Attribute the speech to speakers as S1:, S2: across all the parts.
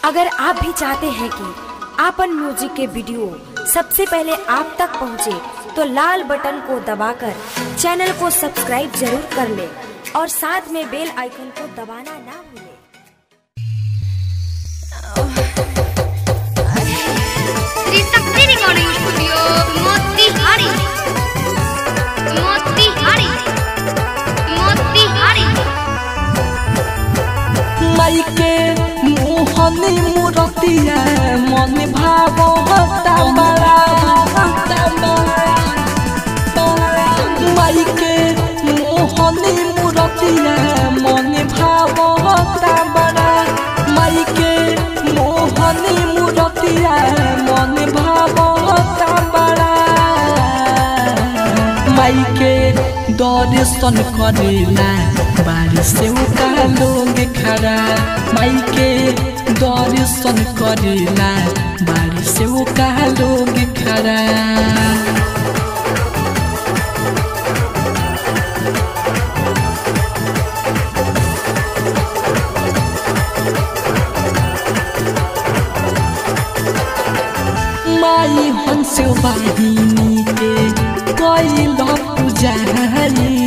S1: अगर आप भी चाहते हैं कि आपन म्यूजिक के वीडियो सबसे पहले आप तक पहुंचे, तो लाल बटन को दबाकर चैनल को सब्सक्राइब जरूर कर ले और साथ में बेल आइकन को दबाना ना भूलें।
S2: Shri Shakti recording studio Motihari Motihari Motihari.
S3: माइके मोहनी मूर्तिया मन भावता बड़ा माइके मोहनी मूर्तिया मन भावता बड़ा माइके मोहनी मूर्तिया मन भावता बड़ा माइके दर्शन करेला बारिश से उका लोग खड़ा माइके दर्शन करेला बारिश से उका लोग खड़ा। माई हंस वाहिनी के कैल पुजारी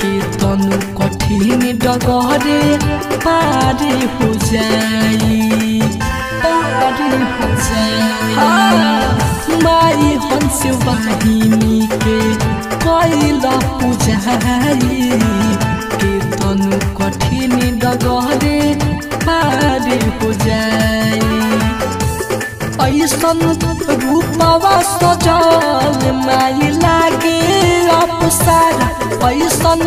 S3: के तनु कठिन डगरे पारे हो जाई पारे हो जाई। माई हंस वाहिनी के कैल पुजारी के तनु कठिन डगरे पारे हो जाई। ऐसन रूपवा सजल माई लागे अपसारा ऐसन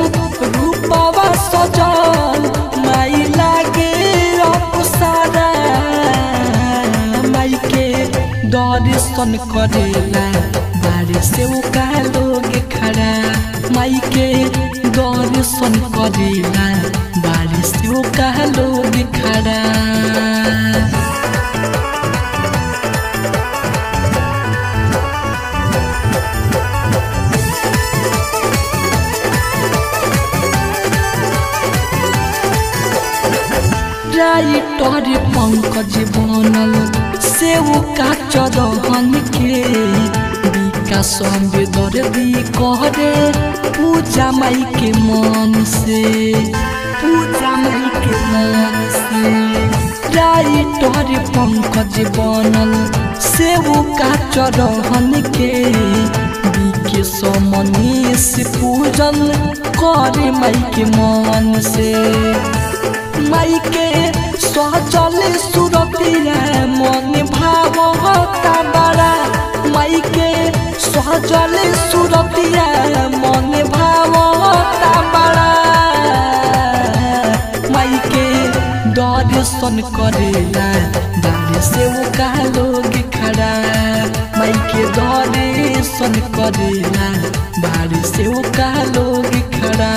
S3: रूपवा सजल माई लागे अपसारा माई के दर्शन करेला बारे से उका लोग खड़ा माई के दर्शन करेला बारे से उका लोग खड़ा। राइटर पंकज बनल से का चरहन के विकास बेदर्दी करे पूजा माई के मन से पूजा माई के मन से। राइटर पंकज बनल से का चरहन के विकास मनीष पूजन करे माई के मन से। माइके सजल सुरतिया मन भावता बड़ा माइके सजल सुरतिया मन भावता बड़ा माइके दर्शन करेला बारे से उका लोग खड़ा माइके दर्शन करेला बारे से उका लोग खड़ा।